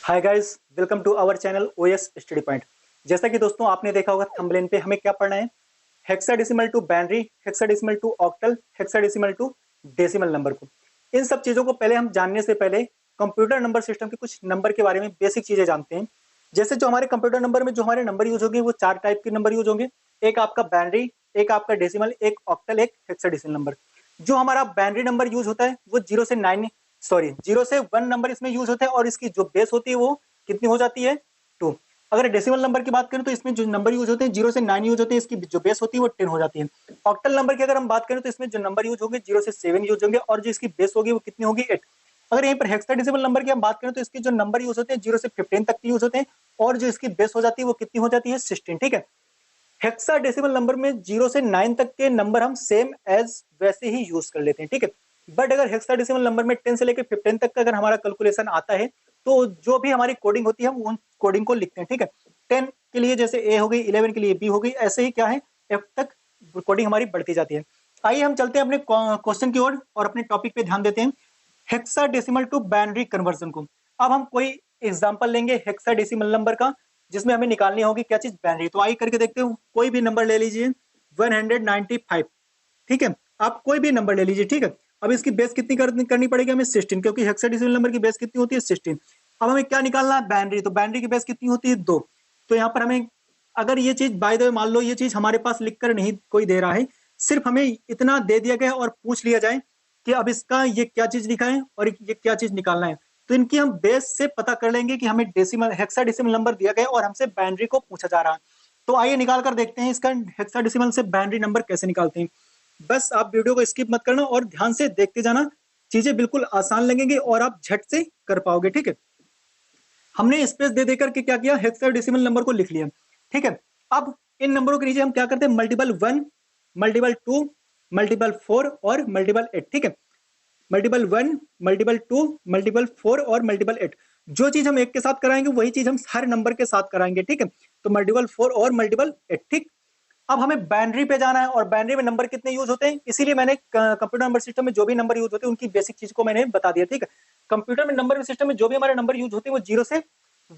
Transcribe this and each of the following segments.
Hi guys, welcome to our channel OS study point. जैसा कि दोस्तों आपने देखा होगा थंबनेल पे हमें क्या पढ़ना है, hexadecimal to binary, hexadecimal to octal, hexadecimal to decimal number को। इन सब चीजों को पहले हम जानने से पहले कंप्यूटर नंबर सिस्टम के कुछ नंबर के बारे में बेसिक चीजें जानते हैं। जैसे जो हमारे कंप्यूटर नंबर में जो हमारे नंबर यूज होंगे वो चार टाइप के नंबर यूज होंगे। एक आपका बाइनरी, एक आपका डेसिमल, एक ऑक्टल, एक हेक्साडेसिमल नंबर। जो हमारा बाइनरी नंबर यूज होता है वो जीरो से वन नंबर इसमें यूज होता है और इसकी जो बेस होती है वो कितनी हो जाती है, 2। अगर डेसिमल नंबर की बात करें तो इसमें जो नंबर यूज होते हैं 0 से 9 यूज होते हैं, इसकी जो बेस होती है वो 10 हो जाती है। ऑक्टल नंबर की अगर हम बात करें तो इसमें जो नंबर यूज होंगे 0 से 7 यूज होंगे और जो इसकी बेस होगी वो कितनी होगी, 8। अगर यहीं पर हेक्साडेसिमल नंबर की हम बात करें तो इसके जो नंबर यूज होते हैं 0 से 15 तक के यूज होते हैं और जो इसकी बेस हो जाती है वो कितनी हो जाती है, 16। ठीक है। हेक्साडेसिमल नंबर में 0 से 9 तक के नंबर हम सेम एज वैसे ही यूज कर लेते हैं। ठीक है। बट अगर हेक्साडेसिमल नंबर में 10 से लेकर 15 तक का अगर हमारा कैलकुलेशन आता है तो जो भी हमारी कोडिंग होती है हम उन कोडिंग को लिखते हैं। ठीक है। 10 के लिए जैसे ए हो गई, 11 के लिए बी हो गई, ऐसे ही क्या है एफ तक कोडिंग हमारी बढ़ती जाती है। आइए हम चलते हैं अपने क्वेश्चन की ओर और अपने टॉपिक पे ध्यान देते हैं, हेक्साडेसिमल टू बाइनरी कन्वर्जन को। अब हम कोई एग्जांपल लेंगे हेक्साडेसिमल नंबर का जिसमें हमें निकालनी होगी क्या चीज, बाइनरी। तो आइए करके देखते हो, कोई भी नंबर ले लीजिए 195। ठीक है, आप कोई भी नंबर ले लीजिए। ठीक है। अब इसकी बेस कितनी करनी पड़ेगी हमें, 16, क्योंकि हेक्साडेसिमल नंबर की बेस कितनी होती है, 16। अब हमें क्या निकालना है, बाइनरी। तो बाइनरी की बेस कितनी होती है, 2। तो यहाँ पर हमें अगर ये चीज बाय द वे मान लो ये चीज हमारे पास लिखकर नहीं कोई दे रहा है, सिर्फ हमें इतना दे दिया गया और पूछ लिया जाए कि अब इसका ये क्या चीज लिखा है और ये क्या चीज निकालना है, तो इनकी हम बेस से पता कर लेंगे कि हमें डेसिमल हेक्साडेसिमल नंबर दिया गया और हमसे बाइनरी को पूछा जा रहा है। तो आइए निकाल कर देखते हैं इसका हेक्साडेसिमल से बाइनरी नंबर कैसे निकालते हैं। बस आप वीडियो को स्किप मत करना और ध्यान से देखते जाना, चीजें बिल्कुल आसान लगेंगी और आप झट से कर पाओगे। ठीक है। हमने स्पेस दे देकर के क्या किया, हेक्साडेसिमल नंबर को लिख लिया। ठीक है। अब इन नंबरों के नीचे हम क्या करते हैं, मल्टीपल 1, मल्टीपल 2, मल्टीपल 4 और मल्टीपल 8। ठीक है। मल्टीपल 1, मल्टीपल 2, मल्टीपल 4 और मल्टीपल 8। जो चीज हम एक के साथ कराएंगे वही चीज हम हर नंबर के साथ कराएंगे। ठीक है। तो मल्टीपल 4 और मल्टीपल 8। ठीक। अब हमें बाइनरी पे जाना है और बाइनरी में नंबर कितने यूज होते हैं, इसीलिए मैंने कंप्यूटर नंबर सिस्टम में जो भी नंबर यूज होते हैं उनकी बेसिक चीज को मैंने बता दिया। ठीक है। कंप्यूटर में नंबर सिस्टम में जो भी हमारे नंबर यूज होते हैं वो 0 से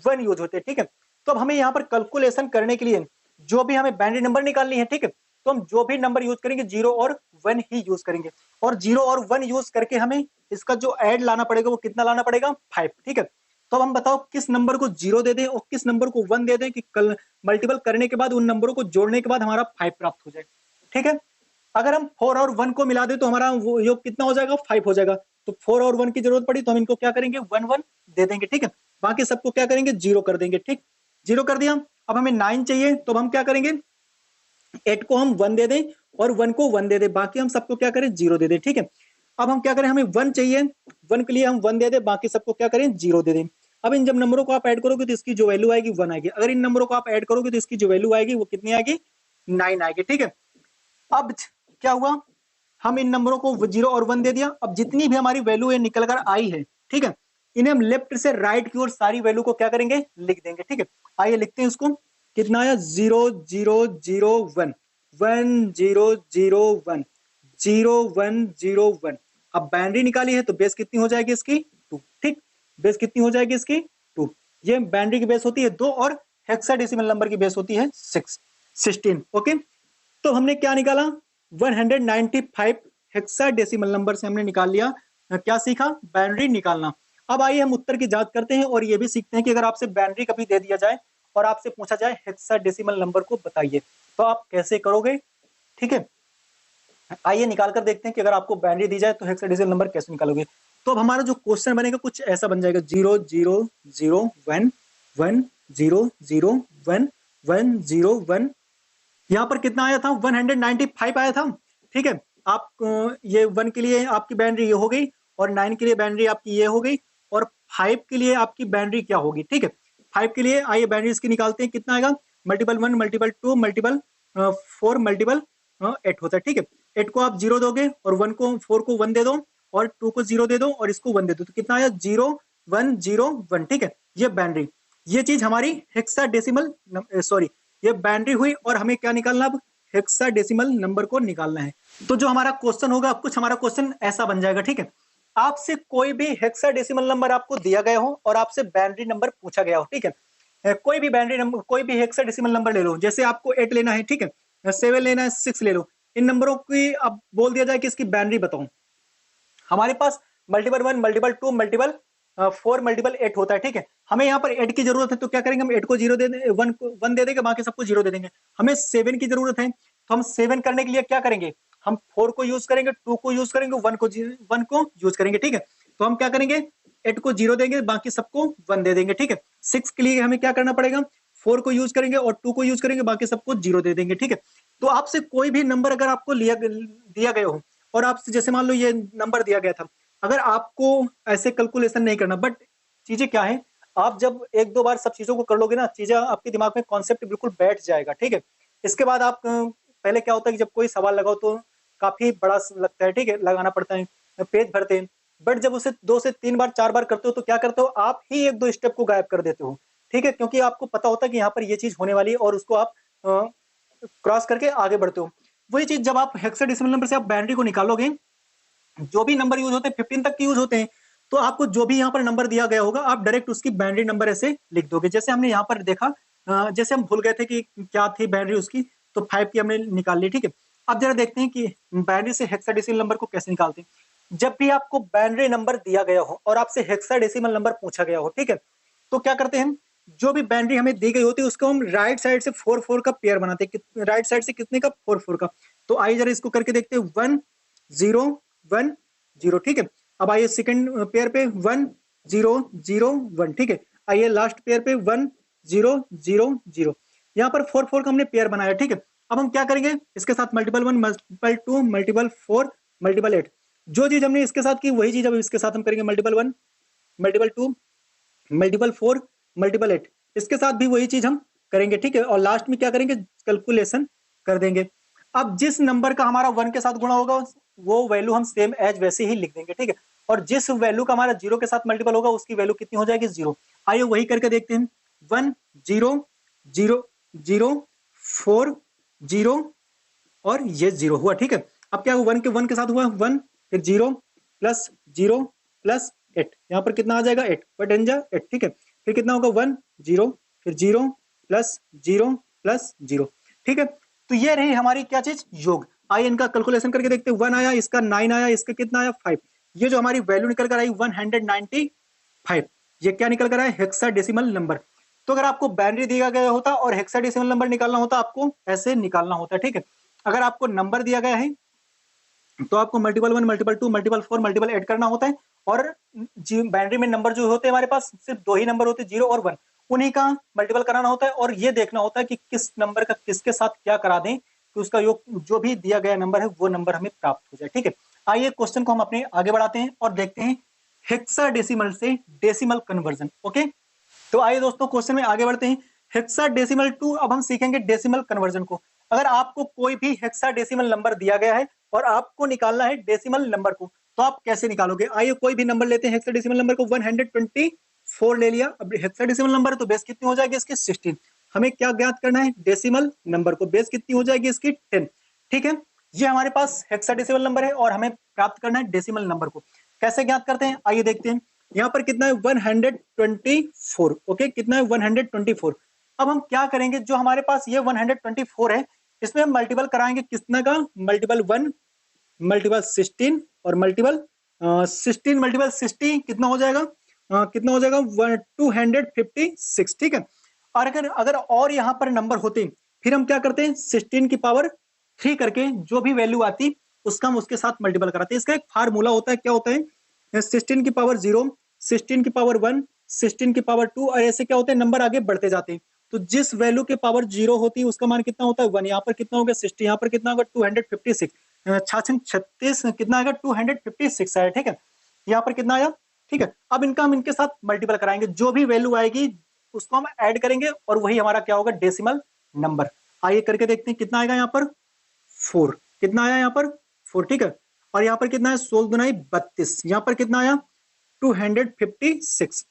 1 यूज होते हैं। ठीक है। तो अब हमें यहाँ पर कैलकुलेशन करने के लिए जो भी हमें बाइनरी नंबर निकालनी है, ठीक है, तो हम जो भी नंबर यूज करेंगे 0 और 1 ही यूज करेंगे और 0 और 1 यूज करके हमें इसका जो ऐड लाना पड़ेगा वो कितना लाना पड़ेगा, 5। ठीक है। तो अब हम बताओ किस नंबर को 0 दे दें और किस नंबर को 1 दे दें कि कल मल्टीपल करने के बाद उन नंबरों को जोड़ने के बाद हमारा 5 प्राप्त हो जाए। ठीक है। अगर हम 4 और 1 को मिला दें तो हमारा वो योग कितना हो जाएगा, 5 हो जाएगा। तो 4 और 1 की जरूरत पड़ी तो हम इनको क्या करेंगे, 1 1 दे देंगे। ठीक है। बाकी सबको क्या करेंगे, 0 कर देंगे। ठीक, 0 कर दिया। अब हमें 9 चाहिए तो हम क्या करेंगे, 8 को हम 1 दे दें और 1 को 1 दे दें, बाकी हम सबको क्या करें, 0 दे दें। ठीक है। अब हम क्या करें, हमें 1 चाहिए, 1 के लिए हम 1 दे दें, बाकी सबको क्या करें, 0 दे दें। अब इन जब नंबरों को आप ऐड करोगे तो इसकी जो वैल्यू आएगी 1 आएगी। अगर इन नंबरों को आप ऐड करोगे तो इसकी जो वैल्यू आएगी वो कितनी आएगी, 9 आएगी। ठीक है। अब क्या हुआ, हम इन नंबरों को 0 और 1 दे दिया। अब जितनी भी हमारी वैल्यू है निकल कर आई है, ठीक है, इन्हें हम लेफ्ट से राइट की ओर सारी वैल्यू को क्या करेंगे, लिख देंगे। ठीक है। आइए लिखते हैं इसको, कितना आया, 0 0 0 1, 1 0 0 1, 0 1 0 1। अब बाइनरी निकाली है तो बेस कितनी हो जाएगी इसकी, 2। ठीक, बेस कितनी हो जाएगी इसकी, 2। ये बाइनरी की बेस होती है 2 और हेक्साडेसिमल नंबर की बेस होती है 16। ओके। तो हमने क्या निकाला, 195 हेक्साडेसिमल नंबर से हमने निकाल लिया। क्या सीखा, बाइनरी निकालना। अब आइए हम उत्तर की जांच करते हैं और ये भी सीखते हैं कि अगर आपसे बाइनरी कभी दे दिया जाए और आपसे पूछा जाए हेक्साडेसिमल नंबर को बताइए तो आप कैसे करोगे। ठीक है। आइए निकाल कर देखते हैं कि अगर आपको बाइनरी दी जाए तो हेक्साडेसिमल नंबर कैसे निकालोगे। तो अब हमारा जो क्वेश्चन बनेगा कुछ ऐसा बन जाएगा, 0 0 0 1 1 0 0 1 1 0 1। यहाँ पर कितना आया था, 195 आया था। ठीक है। आप ये 1 के लिए आपकी बाइनरी ये हो गई और 9 के लिए बाइनरी आपकी ये हो गई और 5 के लिए आपकी बाइनरी क्या होगी। ठीक है। 5 के लिए आइए बाइनरी इसकी निकालते हैं, कितना आएगा, मल्टीपल 1, मल्टीपल 2, मल्टीपल 4, मल्टीपल 8 होता है। ठीक है। 8 को आप 0 दोगे और 1 को 4 को 1 दे दो और 2 को 0 दे दो और इसको 1 दे दो, तो कितना आया, 0 1 0 1। ठीक है। ये बाइनरी, ये चीज हमारी हेक्साडेसिमल सॉरी ये बाइनरी हुई और हमें क्या निकालना, अब हेक्साडेसिमल नंबर को निकालना है। तो जो हमारा क्वेश्चन होगा, अब कुछ हमारा क्वेश्चन ऐसा बन जाएगा। ठीक है। आपसे कोई भी हेक्साडेसिमल नंबर आपको दिया गया हो और आपसे बाइनरी नंबर पूछा गया हो, ठीक है, कोई भी बाइनरी नंबर, कोई भी हेक्साडेसिमल नंबर ले लो, जैसे आपको 8 लेना है, ठीक है, 7 लेना है, 6 ले लो, इन नंबरों की अब बोल दिया जाए कि इसकी बाइनरी बताओ। हमारे पास मल्टीपल 1, मल्टीपल 2, मल्टीपल 4, मल्टीपल 8 होता है, ठीक है। हमें यहाँ पर 8 की जरूरत है तो क्या करेंगे, हम 8 को 0 दे दें, 1 को 1 दे देंगे, बाकी सबको 0 दे देंगे। हमें 7 की जरूरत है तो हम 7 करने के लिए क्या करेंगे, हम 4 को यूज करेंगे, 2 को यूज करेंगे, 1 को यूज करेंगे, ठीक है। तो हम क्या करेंगे, 8 को 0 देंगे, बाकी सबको 1 दे देंगे, ठीक है। 6 के लिए हमें क्या करना पड़ेगा, 4 को यूज करेंगे और 2 को यूज करेंगे, बाकी सबको 0 दे देंगे, ठीक है। तो आपसे कोई भी नंबर अगर आपको दिया गया हो और आपसे जैसे मान लो ये नंबर दिया गया था, अगर आपको ऐसे कैलकुलेशन नहीं करना, बट चीजें क्या है, आप जब एक दो बार सब चीजों को कर लोगे ना, चीजें आपके दिमाग में कॉन्सेप्ट बिल्कुल बैठ जाएगा, ठीक है। इसके बाद आप पहले क्या होता है कि जब कोई सवाल लगाओ तो काफी बड़ा लगता है, ठीक है, लगाना पड़ता है, पेज भरते हैं, बट जब उसे 2 से 3 बार 4 बार करते हो तो क्या करते हो, आप ही एक दो स्टेप को गायब कर देते हो, ठीक है, क्योंकि आपको पता होता है कि यहाँ पर ये चीज होने वाली है और उसको आप क्रॉस करके आगे बढ़ते हो। वही चीज जब आप हेक्साडेसिमल नंबर से आप बाइनरी को निकालोगे, जो भी नंबर यूज होते हैं 15 तक के यूज होते हैं, तो आपको जो भी यहाँ पर नंबर दिया गया होगा आप डायरेक्ट उसकी बाइनरी नंबर ऐसे लिख दोगे। जैसे हमने यहाँ पर देखा, जैसे हम भूल गए थे कि क्या थी बाइनरी उसकी, तो 5 की हमने निकाल ली, ठीक है। अब जरा देखते हैं कि बाइनरी से हेक्साडेसिमल नंबर को कैसे निकालते हैं। जब भी आपको बाइनरी नंबर दिया गया हो और आपसे हेक्साडेसिमल नंबर पूछा गया हो, ठीक है, तो क्या करते हैं, जो भी बाइनरी हमें दी गई होती है उसको हम राइट साइड से 4 का पेयर बनाते हैं। राइट साइड से कितने का, 4 का। तो आइए जरा इसको करके देखते हैं, 1 0 1 0, ठीक है। अब आइए सेकंड पेयर पे 1 0 0 1, ठीक है। आइए लास्ट पेयर पे 1 0 0 0। यहाँ पर 4 का हमने पेयर बनाया, ठीक है। अब हम क्या करेंगे, इसके साथ मल्टीपल 1, मल्टीपल 2, मल्टीपल 4, मल्टीपल 8। जो चीज हमने इसके साथ की वही चीज अब इसके साथ हम करेंगे, मल्टीपल 1, मल्टीपल 2, मल्टीपल 4, मल्टीपल 8। इसके साथ भी वही चीज हम करेंगे, ठीक है। और लास्ट में क्या करेंगे, कैलकुलेशन कर देंगे। अब जिस नंबर का हमारा 1 के साथ गुणा होगा वो वैल्यू हम सेम एज वैसे ही लिख देंगे, ठीक है। और जिस वैल्यू का हमारा 0 के साथ मल्टीपल होगा उसकी वैल्यू कितनी हो जाएगी, 0। आइए वही करके देखते हैं, 1 0 0 0 4 0 और ये 0 हुआ, ठीक है। अब क्या हुआ, 1 के साथ हुआ 1, फिर 0 प्लस 0 प्लस 8, यहाँ पर कितना आ जाएगा 8, बट एन जा 8, ठीक है। फिर कितना होगा 1 0, फिर 0 प्लस 0 प्लस 0, ठीक है। तो ये रही हमारी क्या चीज, योग। आइए इनका कैलकुलेशन करके देखते हैं, 1 आया, इसका 9 आया, इसका कितना आया 5। ये जो हमारी वैल्यू निकल कर आई 195, ये क्या निकल कर आया, हेक्साडेसिमल नंबर। तो अगर आपको बाइनरी दिया गया होता और हेक्साडेसिमल नंबर निकालना होता आपको ऐसे निकालना होता, ठीक है। अगर आपको नंबर दिया गया है तो आपको मल्टीपल 1, मल्टीपल 2, मल्टीपल 4, मल्टीपल 8 करना होता है। और बाइनरी में नंबर जो होते हैं हमारे पास सिर्फ 2 ही नंबर होते हैं, 0 और 1, उन्हीं का मल्टीपल कराना होता है। और ये देखना होता है कि किस नंबर का किसके साथ क्या करा दें कि उसका योग जो भी दिया गया नंबर है वो नंबर हमें प्राप्त हो जाए, ठीक है। आइए क्वेश्चन को हम अपने आगे बढ़ाते हैं और देखते हैं हेक्साडेसिमल से डेसिमल कन्वर्जन। ओके, तो आइए दोस्तों क्वेश्चन में आगे बढ़ते हैं। हेक्साडेसिमल टू अब हम सीखेंगे डेसिमल कन्वर्जन को। अगर आपको कोई भी हेक्साडेसिमल नंबर दिया गया है और आपको निकालना है डेसिमल नंबर को, तो आप कैसे निकालोगे। आइए कोई भी नंबर लेते हैं, हेक्साडेसिमल नंबर को 124 ले लिया। अब हेक्साडेसिमल नंबर है तो बेस कितनी हो जाएगी इसकी, 16। हमें क्या ज्ञात करना है, डेसिमल नंबर को, बेस कितनी हो जाएगी इसकी, 10, ठीक है। ये हमारे पास हेक्साडेसिमल नंबर है और हमें प्राप्त करना है डेसिमल नंबर को। कैसे ज्ञात करते हैं, आइए देखते हैं। यहाँ पर कितना है 124, ओके, कितना है 124। अब हम क्या करेंगे, जो हमारे पास ये 124 है इसमें हम मल्टीपल कराएंगे कितना का, मल्टीपल 1, मल्टीपल 16 और मल्टीपल 16 मल्टीपल 60 कितना हो जाएगा, कितना हो जाएगा 256, ठीक है। और अगर अगर और यहाँ पर नंबर होते फिर हम क्या करते हैं, 16 की पावर 3 करके जो भी वैल्यू आती उसका हम उसके साथ मल्टीपल कराते हैं। इसका एक फार्मूला होता है, क्या होता है, 16 की पावर 0, 16 की पावर 1, 16 की पावर 2, और ऐसे क्या होते हैं नंबर आगे बढ़ते जाते हैं। तो जिस वैल्यू के पावर 0 होती है उसका मान कितना होता है 1। यहाँ पर कितना होगा 60, यहाँ पर कितना होगा 256, 36 कितना आएगा 256 आया, ठीक है। यहाँ पर कितना आया, ठीक है। अब इनका हम इनके साथ मल्टीपल कराएंगे, जो भी वैल्यू आएगी उसको हम ऐड करेंगे और वही हमारा क्या होगा, डेसिमल नंबर। आइए करके देखते हैं कितना आएगा यहाँ पर 4, कितना आया यहाँ पर 4, ठीक है। और यहाँ पर कितना है 16 दुनाई 32, यहाँ पर कितना आया 256,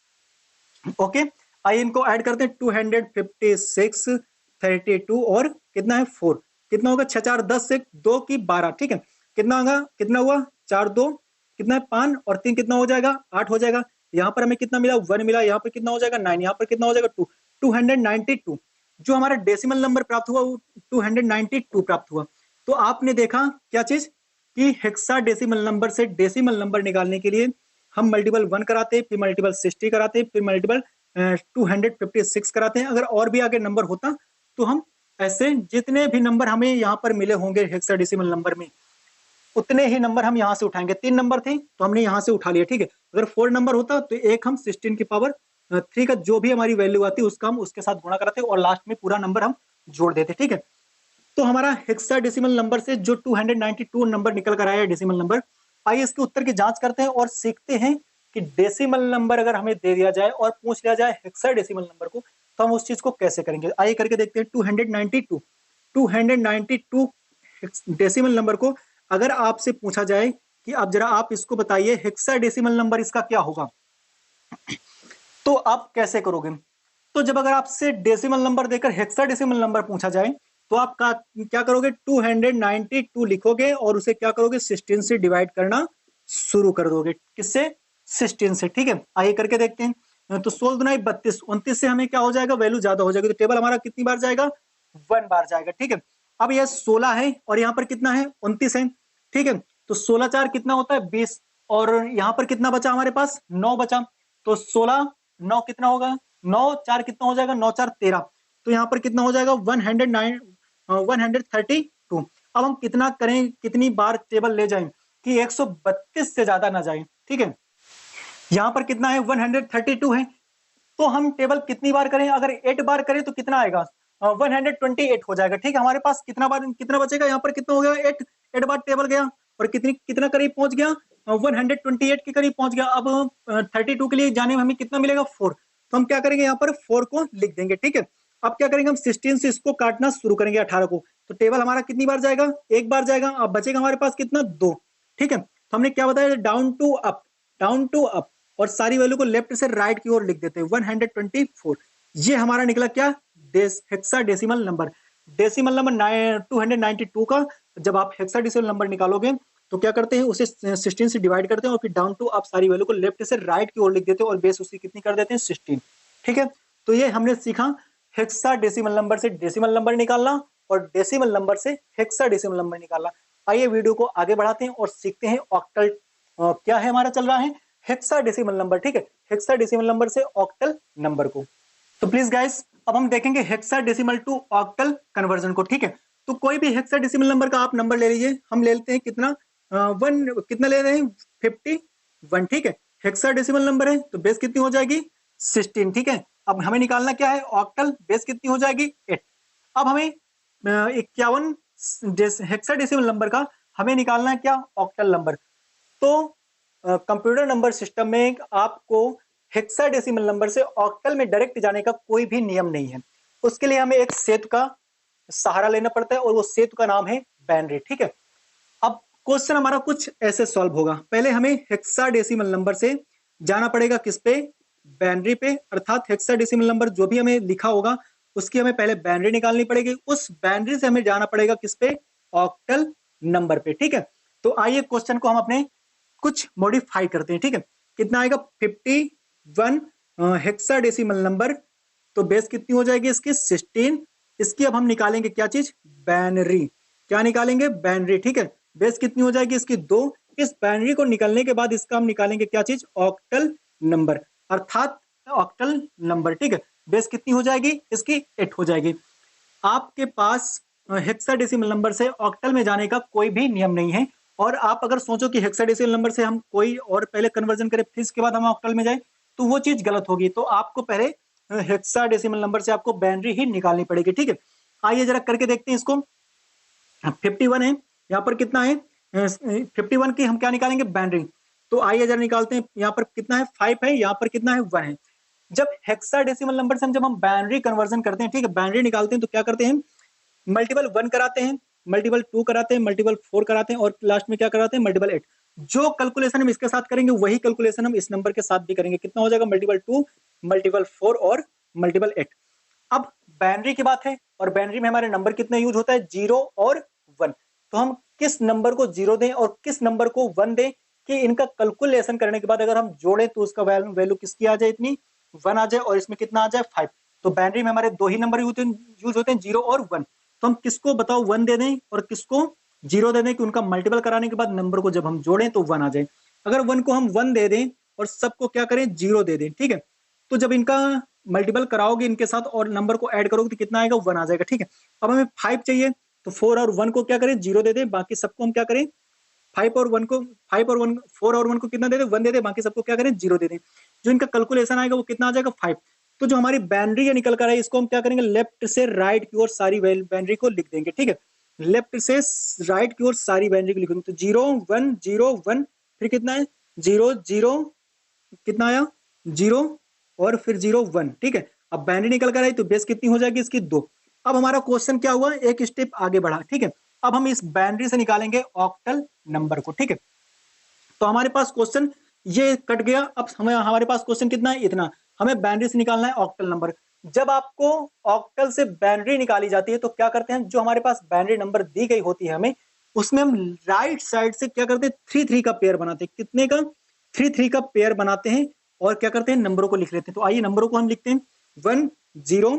ओके। आइए इनको ऐड करते हैं, 256, 32 और कितना है 4, कितना होगा 6 4 10 से 2 की 12, ठीक है। कितना होगा, कितना हुआ 4 2 कितना है 5 और 3 कितना हो जाएगा 8 हो जाएगा। यहाँ पर हमें कितना मिला 1 मिला, यहाँ पर कितना हो जाएगा 9, यहाँ पर कितना हो जाएगा 2, 292। जो हमारा डेसिमल नंबर प्राप्त हुआ वो 292 प्राप्त हुआ। तो आपने देखा क्या चीज कि हेक्साडेसिमल नंबर से डेसिमल नंबर निकालने के लिए हम मल्टीपल 1 कराते, फिर मल्टीपल 60 कराते, फिर मल्टीपल 256 कराते हैं। अगर और भी आगे नंबर होता तो हम ऐसे जितने भी नंबर हमें यहाँ पर मिले होंगे हेक्साडेसिमल नंबर में उतने ही नंबर हम यहाँ से उठाएंगे। 3 नंबर थे तो हमने यहाँ से उठा लिया, ठीक है। अगर 4 नंबर होता तो एक हम 16 की पावर 3 का जो भी हमारी वैल्यू आती उसका हम उसके साथ गुणा कराते और लास्ट में पूरा नंबर हम जोड़ देते, ठीक है। तो हमारा हेक्साडेसिमल नंबर से जो 292 नंबर निकल कर आया डेसिमल नंबर, आइए इसके उत्तर की जांच करते हैं और सीखते हैं कि डेसिमल नंबर अगर हमें दे दिया जाए और पूछ लिया जाए हेक्साडेसिमल नंबर को तो हम उस चीज को कैसे करेंगे। आइए करके देखते हैं। 292 डेसिमल नंबर को अगर आपसे पूछा जाए कि अब जरा आप इसको बताइए हेक्साडेसिमल नंबर इसका क्या होगा, तो आप कैसे करोगे। तो जब अगर आपसे डेसिमल नंबर देकर हेक्साडेसिमल नंबर पूछा जाए तो आप क्या करोगे 292 लिखोगे और उसे क्या करोगे 16 से डिवाइड करना शुरू कर दोगे। किससे 16 से, ठीक है। आइए करके देखते हैं। तो 16 दुना 32, 29 से हमें क्या हो जाएगा वैल्यू ज्यादा हो जाएगी तो टेबल हमारा कितनी बार जाएगा 1 बार जाएगा, ठीक है। अब यह 16 है और यहाँ पर कितना है 29 है, ठीक है। तो 16 4 कितना होता है 20 और यहाँ पर कितना बचा हमारे पास 9 बचा। तो 16 9 कितना होगा 9 4 कितना हो जाएगा 9 4 13। तो यहाँ पर कितना हो जाएगा 132। अब हम कितना करें कितनी बार टेबल ले जाएं कि 132 से ज्यादा ना जाए, ठीक है। यहाँ पर कितना है 132 है तो हम टेबल कितनी बार करें, अगर 8 बार करें तो कितना आएगा 128 हो जाएगा, ठीक है। हमारे पास कितना बार कितना बचेगा, यहाँ पर कितना हो गया 8 बार टेबल गया और कितना करीब पहुंच गया 128 के करीब पहुंच गया। अब 32 के लिए जाने में हमें कितना मिलेगा 4, तो हम क्या करेंगे यहाँ पर 4 को लिख देंगे, ठीक है। अब क्या करेंगे हम 16 से इसको काटना शुरू करेंगे 18 को, तो टेबल हमारा कितनी बार जाएगा 1 बार जाएगा। अब बचेगा हमारे पास कितना 2, ठीक है। तो हमने क्या बताया डाउन टू अप और सारी वैल्यू को लेफ्ट से राइट की ओर लिख देते हैं 124। ये हमारा निकला क्या हेक्साडेसिमल नंबर। डेसिमल नंबर 292 का जब आप हेक्साडेसिमल नंबर निकालोगे तो क्या करते हैं उसे 16 से डिवाइड करते हैं और फिर डाउन टू अप सारी वैल्यू को लेफ्ट से राइट की ओर लिख देते हैं और बेस उसकी कितनी कर देते हैं 16, ठीक है। तो ये हमने सीखा हेक्साडेसिमल नंबर से डेसिमल नंबर निकालना और डेसिमल नंबर से हेक्साडेसिमल नंबर निकालना। आइए वीडियो को आगे बढ़ाते हैं और सीखते हैं ऑक्टल क्या है हमारा चल रहा है हेक्साडेसिमल नंबर, ठीक है। हेक्साडेसिमल नंबर से ऑक्टल नंबर को। तो प्लीज गाइस अब हम देखेंगे हेक्साडेसिमल टू ऑक्टल कन्वर्जन को, ठीक है। तो कोई भी हेक्साडेसिमल नंबर का आप नंबर ले लीजिए, हम ले लेते हैं कितना 1 कितना ले रहे हैं 51, ठीक है। हेक्साडेसिमल नंबर है तो बेस कितनी हो जाएगी 16, ठीक है। अब हमें निकालना क्या है ऑक्टल, बेस कितनी हो जाएगी 8। अब हमें 51 हेक्साडेसिमल नंबर का हमें निकालना है क्या ऑक्टल नंबर। तो कंप्यूटर नंबर सिस्टम में आपको हेक्साडेसिमल नंबर से ऑक्टल में डायरेक्ट जाने का कोई भी नियम नहीं है, उसके लिए हमें एक सेतु का सहारा लेना पड़ता है और वो सेतु का नाम है बाइनरी, ठीक है। अब क्वेश्चन हमारा कुछ ऐसे सॉल्व होगा। पहले हमें हेक्साडेसिमल नंबर से जाना पड़ेगा किस पे बाइनरी पे, अर्थात हेक्साडेसिमल नंबर जो भी हमें लिखा होगा उसकी हमें पहले बाइनरी निकालनी पड़ेगी, उस बाइनरी से हमें जाना पड़ेगा किस पे ऑक्टल नंबर पे, ठीक है। तो आइए क्वेश्चन को हम अपने कुछ मॉडिफाई करते हैं, ठीक है। कितना आएगा 51 हेक्साडेसिमल नंबर, तो बेस कितनी हो जाएगी इसकी 16। इसकी अब हम निकालेंगे क्या चीज बाइनरी, क्या निकालेंगे बाइनरी, ठीक है। बेस कितनी हो जाएगी इसकी 2। इस बाइनरी को निकालने के बाद इसका हम निकालेंगे क्या चीज ऑक्टल नंबर, अर्थात ऑक्टल नंबर, ठीक है। बेस कितनी हो जाएगी इसकी 8 हो जाएगी। आपके पास हेक्साडेसिमल नंबर से ऑक्टल में जाने का कोई भी नियम नहीं है और आप अगर सोचो कि हेक्साडेसिमल नंबर से हम कोई और पहले कन्वर्जन करें फिर इसके बाद हम ऑक्टल में जाए तो वो चीज गलत होगी। तो आपको पहले हेक्साडेसिमल नंबर से आपको बाइनरी ही निकालनी पड़ेगी, ठीक है। आइए जरा करके देखते हैं इसको। 51 है, यहाँ पर कितना है 51 की हम क्या निकालेंगे बाइनरी। तो आइए जरा निकालते हैं, यहाँ पर कितना है 5 है, यहाँ पर कितना है 1 है। जब हेक्साडेसिमल नंबर से जब हम बाइनरी कन्वर्जन करते हैं, ठीक है, बाइनरी निकालते हैं तो क्या करते हैं मल्टीपल 1 कराते हैं, मल्टीपल 2 कराते हैं, मल्टीपल 4 कराते हैं और लास्ट में क्या कराते हैं मल्टीपल 8। जो कैलकुलेशन हम इसके साथ करेंगे वही कैलकुलेशन हम इस नंबर के साथ भी करेंगे। कितना हो जाएगा मल्टीपल 2, मल्टीपल 4 और मल्टीपल 8। अब बाइनरी की बात है और बाइनरी में हमारे नंबर कितने यूज होता है 0 और 1। तो हम किस नंबर को 0 दें और किस नंबर को 1 दें कि इनका कैलकुलेशन करने के बाद अगर हम जोड़े तो उसका वैल्यू किसकी आ जाए, इतनी 1 आ जाए, और इसमें कितना आ जाए 5। तो बाइनरी में हमारे दो ही नंबर यूज होते हैं 0 और 1। तो हम किसको बताओ 1 दे दें और किसको 0 दे दें कि उनका मल्टीपल कराने के बाद नंबर को जब हम जोड़ें तो 1 आ जाए। अगर 1 को हम 1 दे दें और सबको क्या करें 0 दे दें, ठीक है, तो जब इनका मल्टीपल कराओगे इनके साथ और नंबर को ऐड करोगे तो कितना आएगा 1 आ जाएगा, ठीक है। अब हमें 5 चाहिए तो 4 और 1 को क्या करें 0 दे दें, बाकी सबको हम क्या करें 5 और 1 को 5 और 1 4 और 1 को कितना दे दे 1 दे दे, बाकी सबको क्या करें 0 दे दें। जो इनका कैलकुलेशन आएगा वो कितना आ जाएगा 5। तो जो हमारी बाइनरी निकल कर आई इसको हम क्या करेंगे लेफ्ट से राइट की ओर सारी बाइनरी को लिख देंगे, ठीक है। लेफ्ट से राइट की ओर सारी बाइनरी को लिखेंगे तो 0 1 0 1, फिर कितना है 0 0, कितना आया 0 और फिर 0 1, ठीक है। अब बाइनरी निकल कर आई तो बेस कितनी हो जाएगी इसकी 2। अब हमारा क्वेश्चन क्या हुआ एक स्टेप आगे बढ़ा, ठीक है। अब हम इस बाइनरी से निकालेंगे ऑक्टल नंबर को, ठीक है। तो हमारे पास क्वेश्चन ये कट गया। अब हमारे पास क्वेश्चन कितना है इतना, हमें बाइनरी से निकालना है ऑक्टल नंबर। जब आपको ऑक्टल से बाइनरी निकाली जाती है तो क्या करते हैं, जो हमारे पास बाइनरी नंबर दी गई होती है हमें उसमें हम राइट साइड से क्या करते हैं 3 3 का पेयर बनाते हैं। कितने का 3 3 का पेयर बनाते हैं और क्या करते हैं नंबरों को लिख लेते हैं। तो आइए नंबरों को हम लिखते हैं 1 0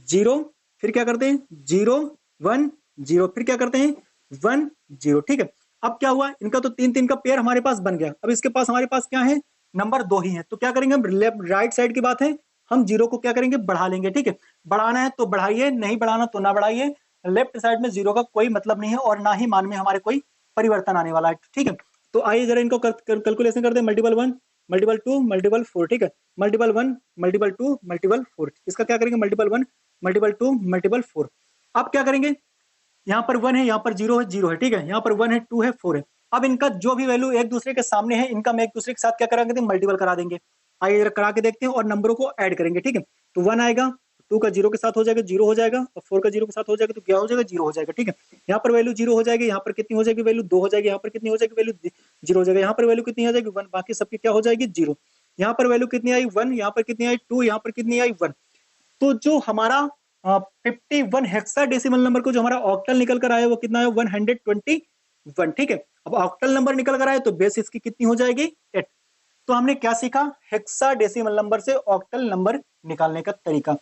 0, फिर क्या करते हैं 0 1 0, फिर क्या करते हैं 1 0, ठीक है। अब क्या हुआ इनका तो 3 3 का पेयर हमारे पास बन गया। अब इसके पास हमारे पास क्या है नंबर 2 ही है, तो क्या करेंगे हम राइट साइड की बात है हम 0 को क्या करेंगे बढ़ा लेंगे, ठीक है। बढ़ाना है तो बढ़ाइए, नहीं बढ़ाना तो ना बढ़ाइए। लेफ्ट साइड में 0 का कोई मतलब नहीं है और ना ही मान में हमारे कोई परिवर्तन आने वाला है, ठीक है। तो आइए जरा इनको कैलकुलेशन करते हैं मल्टीपल 1 मल्टीपल 2 मल्टीपल 4, ठीक है। मल्टीपल 1 मल्टीपल 2 मल्टीपल 4, इसका क्या करेंगे मल्टीपल 1 मल्टीपल 2 मल्टीपल 4। अब क्या करेंगे यहाँ पर 1 है यहाँ पर 0 है 0 है, ठीक है। यहाँ पर 1 है 2 है 4 है। अब इनका जो भी वैल्यू एक दूसरे के सामने है इनका हम एक दूसरे के साथ क्या कराएंगे मल्टीपल करा देंगे। आइए जरा करा के देखते हैं और नंबरों को ऐड करेंगे, ठीक है। तो 1 आएगा 2 का 0 के साथ हो जाएगा 0 हो जाएगा और 4 का 0 के साथ हो जाएगा तो क्या हो जाएगा 0 हो जाएगा, ठीक है। यहाँ पर वैल्यू 0 हो जाएगी, यहाँ पर कितनी हो जाएगी वैल्यू 2 हो जाएगी, यहाँ पर कितनी हो जाएगी वैल्यू 0 हो जाएगा, यहाँ पर वैल्यू कितनी आ जाएगी 1, बाकी सबकी क्या हो जाएगी 0। यहाँ पर वैल्यू कितनी आई 1, यहाँ पर कितनी आई 2, यहाँ पर कितनी आई 1। तो जो हमारा 51 हेक्साडेसिमल नंबर को जो हमारा ऑक्टल निकल कर आया वो कितना है 121, ठीक है। अब ऑक्टल नंबर निकल कर आए तो बेस इसकी कितनी हो जाएगी 8। तो हमने क्या सीखा हेक्साडेसिमल नंबर से ऑक्टल नंबर निकालने का तरीका।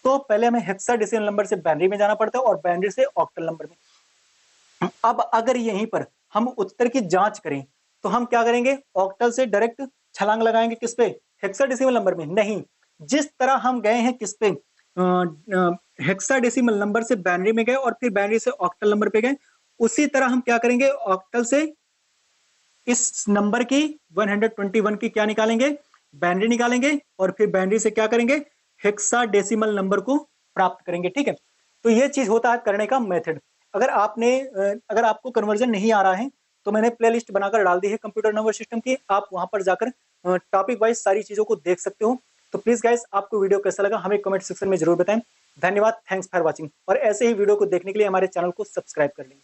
तो पहले हमें हेक्साडेसिमल नंबर से बाइनरी में जाना पड़ता है और बाइनरी से ऑक्टल नंबर में। अब अगर यहीं पर हम उत्तर की जांच करें तो हम क्या करेंगे ऑक्टल से डायरेक्ट छलांग लगाएंगे किस पे हेक्साडेसिमल नंबर में, नहीं। जिस तरह हम गए हैं किस पे हेक्साडेसिमल नंबर से बाइनरी में गए और फिर बाइनरी से ऑक्टल नंबर पे गए, उसी तरह हम क्या करेंगे ऑक्टल से इस नंबर की 121 की क्या निकालेंगे बाइनरी निकालेंगे और फिर बाइनरी से क्या करेंगे हेक्साडेसिमल नंबर को प्राप्त करेंगे, ठीक है। तो ये चीज होता है करने का मेथड। अगर आपको कन्वर्जन नहीं आ रहा है तो मैंने प्लेलिस्ट बनाकर डाल दी है कंप्यूटर नंबर सिस्टम की, आप वहां पर जाकर टॉपिक वाइज सारी चीजों को देख सकते हो। तो प्लीज गाइस आपको वीडियो कैसा लगा हमें कमेंट सेक्शन में जरूर बताएं। धन्यवाद, थैंक्स फॉर वॉचिंग। और ऐसे ही वीडियो को देखने के लिए हमारे चैनल को सब्सक्राइब कर लें।